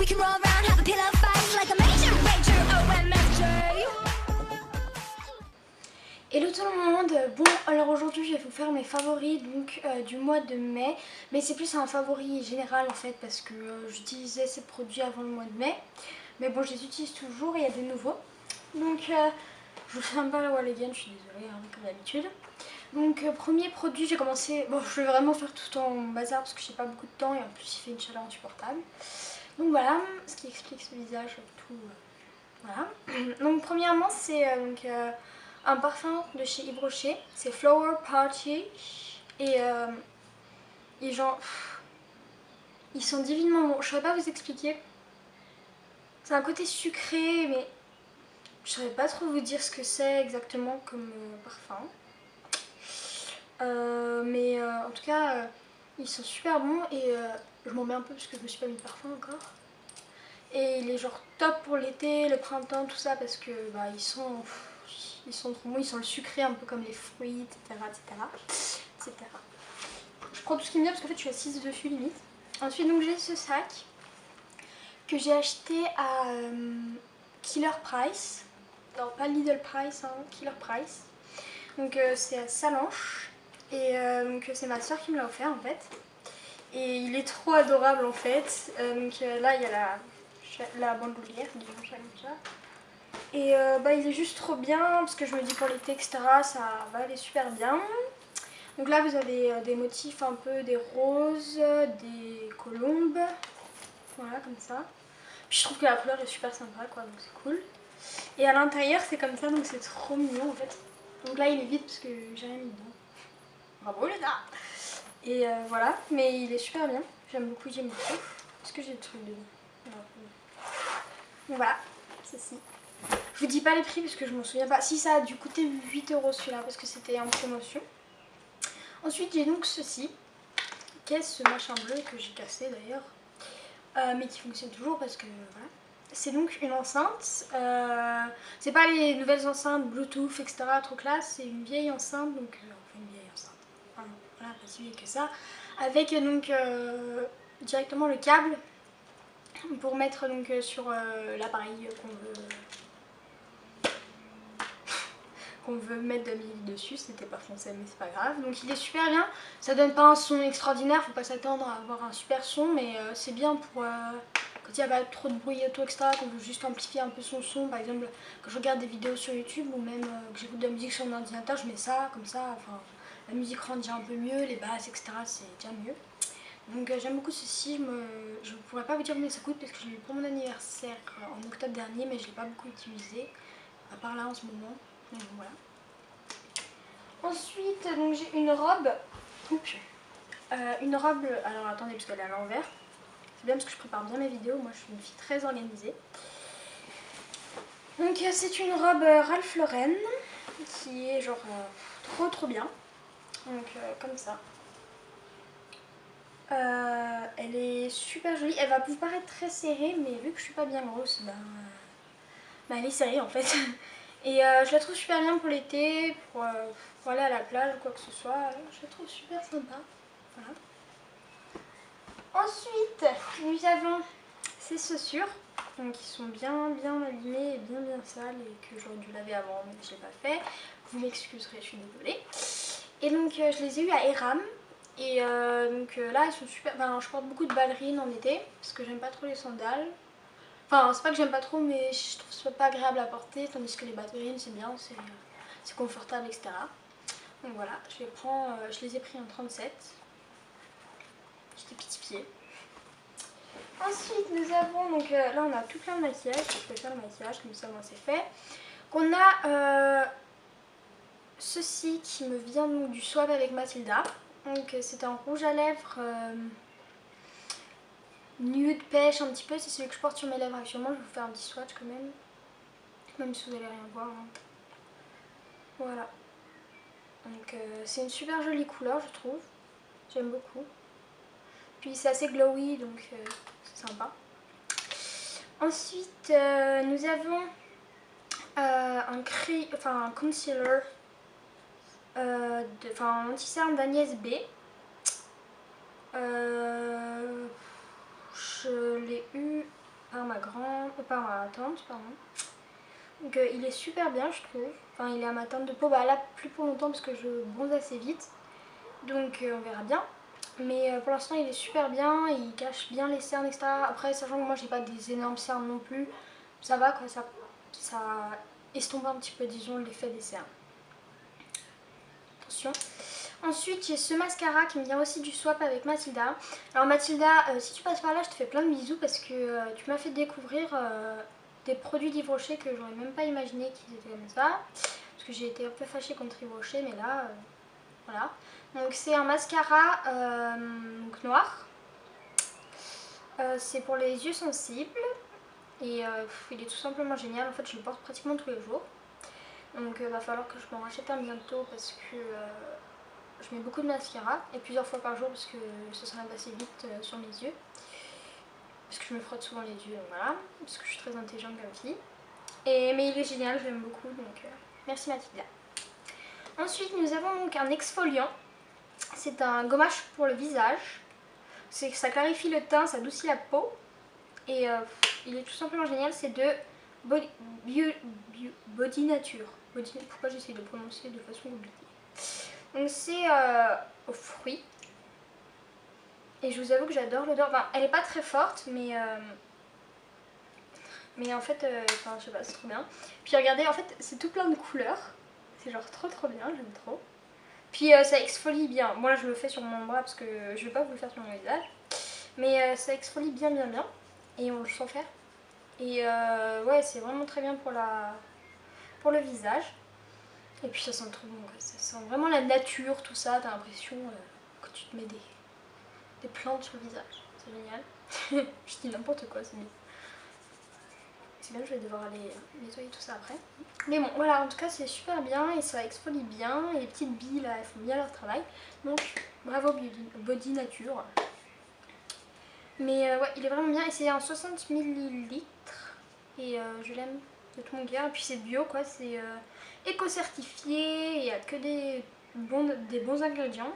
can roll around, have a pillow fight like a major rager, OMFJ. Hello tout le monde, bon alors aujourd'hui je vais vous faire mes favoris donc du mois de mai, mais c'est plus un favori général en fait parce que j'utilisais ces produits avant le mois de mai, mais bon je les utilise toujours et il y a des nouveaux, donc je vous fais un peu la wall again, je suis désolée hein, comme d'habitude. Donc premier produit, j'ai commencé, bon je vais vraiment faire tout en bazar parce que j'ai pas beaucoup de temps et en plus il fait une chaleur insupportable, donc voilà, ce qui explique ce visage tout, voilà. Donc premièrement c'est un parfum de chez Yves Rocher, c'est Flower Party et genre ils sont divinement bons, je saurais pas vous expliquer, c'est un côté sucré mais je saurais pas trop vous dire ce que c'est exactement comme parfum, mais en tout cas ils sont super bons et je m'en mets un peu parce que je me suis pas mis de parfum encore. Et il est genre top pour l'été, le printemps, tout ça parce que bah, ils sont trop bons, ils sont le sucré un peu comme les fruits, etc. etc. Je prends tout ce qui me vient parce qu'en fait je suis assise dessus limite. Ensuite donc j'ai ce sac que j'ai acheté à Killer Price. Non pas Lidl Price, hein, Killer Price. Donc c'est à Salanches et donc c'est ma soeur qui me l'a offert en fait. Et il est trop adorable en fait. Donc là il y a la bandoulière, disons ça comme ça. Et bah, il est juste trop bien parce que je me dis pour l'été etc ça va aller super bien. Donc là vous avez des motifs un peu des roses, des colombes, voilà comme ça. Puis je trouve que la couleur est super sympa quoi, donc c'est cool. Et à l'intérieur c'est comme ça donc c'est trop mignon en fait. Donc là il est vide parce que j'ai rien mis dedans. Bravo les gars. Et voilà, mais il est super bien, j'aime beaucoup, j'aime beaucoup. Est-ce que j'ai des trucs dedans? Donc voilà, ceci. Je vous dis pas les prix parce que je m'en souviens pas. Si ça a dû coûter 8 € celui-là parce que c'était en promotion. Ensuite j'ai donc ceci. Qu'est-ce ce machin bleu que j'ai cassé d'ailleurs. Mais qui fonctionne toujours parce que voilà. C'est donc une enceinte. C'est pas les nouvelles enceintes Bluetooth etc. trop classe. C'est une vieille enceinte. Donc enfin une vieille enceinte. Enfin, voilà, pas si vieille que ça. Avec donc directement le câble pour mettre donc sur l'appareil qu'on veut mettre de la musique dessus. C'était pas français mais c'est pas grave. Donc il est super bien, ça donne pas un son extraordinaire, faut pas s'attendre à avoir un super son, mais c'est bien pour quand il n'y a pas trop de bruit auto etc, qu'on veut juste amplifier un peu son son. Par exemple quand je regarde des vidéos sur YouTube ou même que j'écoute de la musique sur mon ordinateur, je mets ça comme ça, enfin la musique rend déjà un peu mieux, les basses etc c'est déjà mieux. Donc j'aime beaucoup ceci, je ne pourrais pas vous dire combien ça coûte parce que je l'ai eu pour mon anniversaire en octobre dernier mais je ne l'ai pas beaucoup utilisé, à part là en ce moment, donc voilà. Ensuite donc j'ai une robe, alors attendez parce qu'elle est à l'envers, c'est bien parce que je prépare bien mes vidéos, moi je suis une fille très organisée. Donc c'est une robe Ralph Lauren qui est genre trop bien, donc comme ça. Elle est super jolie, elle va vous paraître très serrée mais vu que je suis pas bien grosse, elle est serrée en fait. Et je la trouve super bien pour l'été, pour aller à la plage ou quoi que ce soit, je la trouve super sympa. Voilà. Ensuite nous avons ces chaussures donc, qui sont bien abîmées et bien sales et que j'aurais dû laver avant mais je l'ai pas fait. Vous m'excuserez, je suis désolée. Et donc je les ai eues à Eram. Et donc là elles sont super, enfin, je porte beaucoup de ballerines en été parce que j'aime pas trop les sandales. Enfin c'est pas que j'aime pas trop mais je trouve ça pas agréable à porter, tandis que les ballerines c'est bien, c'est confortable etc. Donc voilà, je les ai pris en 37. J'ai des petits pieds. Ensuite nous avons donc là on a tout plein de maquillage, je peux faire le maquillage comme ça moi c'est fait. On a ceci qui me vient donc du Suave avec Mathilda. Donc c'est un rouge à lèvres nude pêche un petit peu, c'est celui que je porte sur mes lèvres actuellement. Je vais vous faire un petit swatch quand même, même si vous n'allez rien voir. Hein. Voilà. Donc c'est une super jolie couleur je trouve, j'aime beaucoup. Puis c'est assez glowy donc c'est sympa. Ensuite nous avons un concealer, un anti-cerne d'Agnès B. Je l'ai eu par par ma tante, pardon. Donc il est super bien je trouve. Enfin il est à ma teinte de peau, bah là plus pour longtemps parce que je bronze assez vite. Donc on verra bien. Mais pour l'instant il est super bien, il cache bien les cernes etc. Après sachant que moi j'ai pas des énormes cernes non plus, ça va quoi, ça estompe un petit peu disons l'effet des cernes. Attention. Ensuite j'ai ce mascara qui me vient aussi du swap avec Mathilda. Alors Mathilda, si tu passes par là je te fais plein de bisous parce que tu m'as fait découvrir des produits d'Yves Rocher que j'aurais même pas imaginé qu'ils étaient comme ça. Parce que j'ai été un peu fâchée contre Yves Rocher mais là, voilà. Donc c'est un mascara donc noir. C'est pour les yeux sensibles. Et il est tout simplement génial, en fait je le porte pratiquement tous les jours. Donc va falloir que je m'en rachète un bientôt parce que je mets beaucoup de mascara et plusieurs fois par jour parce que ça s'enlève assez vite sur mes yeux. Parce que je me frotte souvent les yeux, donc voilà. Parce que je suis très intelligente comme fille. Mais il est génial, je l'aime beaucoup, donc merci Mathilda. Ensuite nous avons donc un exfoliant. C'est un gommage pour le visage. Ça clarifie le teint, ça adoucit la peau. Et il est tout simplement génial, c'est de Body Nature. Pourquoi j'essaie de le prononcer de façon compliquée. Donc c'est aux fruits. Et je vous avoue que j'adore l'odeur. Enfin, elle est pas très forte, mais en fait, enfin, je sais pas, c'est trop bien. Puis regardez, en fait, c'est tout plein de couleurs. C'est genre trop bien, j'aime trop. Puis ça exfolie bien. Moi, là, je le fais sur mon bras parce que je vais pas vous le faire sur mon visage. Mais ça exfolie bien. Et on le sent faire. Et ouais, c'est vraiment très bien pour le visage. Et puis ça sent trop bon, quoi. Ça sent vraiment la nature, tout ça. T'as l'impression que tu te mets des plantes sur le visage. C'est génial. Je dis n'importe quoi, c'est bien. C'est bien, je vais devoir aller nettoyer tout ça après. Mais bon, voilà, en tout cas, c'est super bien et ça exfolie bien. Et les petites billes, là, elles font bien leur travail. Donc, bravo Body Nature. Mais ouais, il est vraiment bien. Et c'est un 60 ml. Et je l'aime de tout mon cœur. Et puis c'est bio quoi, c'est éco-certifié, il n'y a que des bons ingrédients.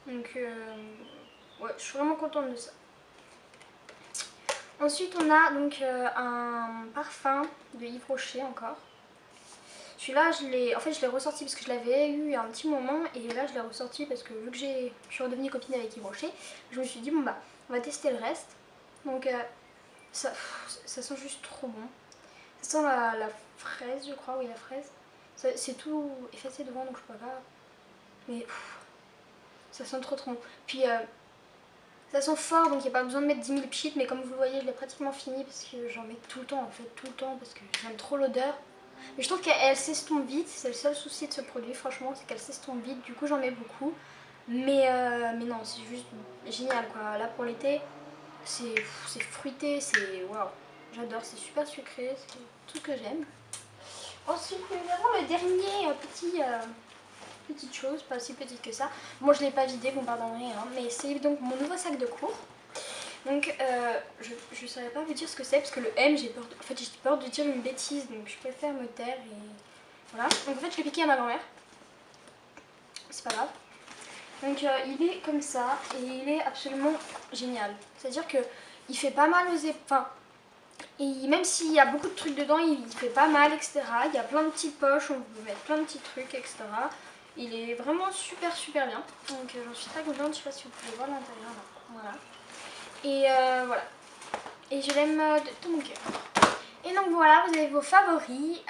Donc ouais, je suis vraiment contente de ça. Ensuite on a donc un parfum de Yves Rocher encore. Celui-là je l'ai ressorti parce que je l'avais eu il y a un petit moment. Et là je l'ai ressorti parce que vu que je suis redevenue copine avec Yves Rocher, je me suis dit bon bah on va tester le reste. Donc ça sent juste trop bon. Ça sent la fraise, je crois, oui, la fraise. C'est tout effacé devant, donc je peux pas. Mais ça sent trop bon. Puis ça sent fort, donc il n'y a pas besoin de mettre 10 000 pchits. Mais comme vous le voyez, je l'ai pratiquement fini parce que j'en mets tout le temps, en fait, tout le temps, parce que j'aime trop l'odeur. Mais je trouve qu'elle s'estompe vite. C'est le seul souci de ce produit, franchement, c'est qu'elle s'estompe vite. Du coup, j'en mets beaucoup. Mais non, c'est juste génial, quoi. Là, pour l'été, c'est fruité, c'est waouh. J'adore, c'est super sucré, c'est tout ce que j'aime. Ensuite, nous avons le dernier petite chose, pas si petite que ça. Moi, je ne l'ai pas vidé, vous me pardonnerez, hein, mais c'est donc mon nouveau sac de cours. Donc, je ne saurais pas vous dire ce que c'est, parce que le M, j'ai peur de dire une bêtise, donc je préfère me taire et voilà. Donc, en fait, je l'ai piqué à ma grand-mère. C'est pas grave. Donc, il est comme ça et il est absolument génial. C'est-à-dire que il fait pas mal aux épaules. Enfin, et même s'il y a beaucoup de trucs dedans, il fait pas mal, etc. Il y a plein de petites poches, on peut mettre plein de petits trucs, etc. Il est vraiment super bien. Donc j'en suis très contente, je sais pas si vous pouvez voir l'intérieur là. Voilà. Et voilà. Et je l'aime de tout mon cœur. Et donc voilà, vous avez vos favoris.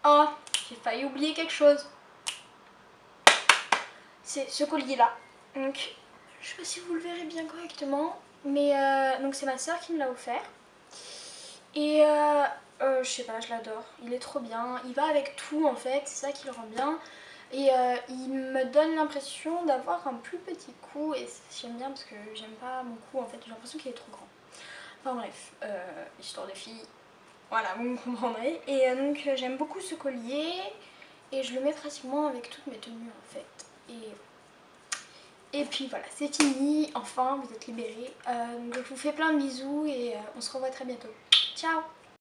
Oh, j'ai failli oublier quelque chose. C'est ce collier là. Donc, je sais pas si vous le verrez bien correctement. Mais donc c'est ma soeur qui me l'a offert. Et je sais pas, je l'adore, il est trop bien, il va avec tout en fait, c'est ça qui le rend bien. Et il me donne l'impression d'avoir un plus petit cou et j'aime bien parce que j'aime pas mon cou en fait, j'ai l'impression qu'il est trop grand. Enfin bref, histoire de fille, voilà, vous me comprendrez. Et donc j'aime beaucoup ce collier et je le mets pratiquement avec toutes mes tenues en fait. Et puis voilà, c'est fini, enfin vous êtes libérés. Donc je vous fais plein de bisous et on se revoit très bientôt. Ciao!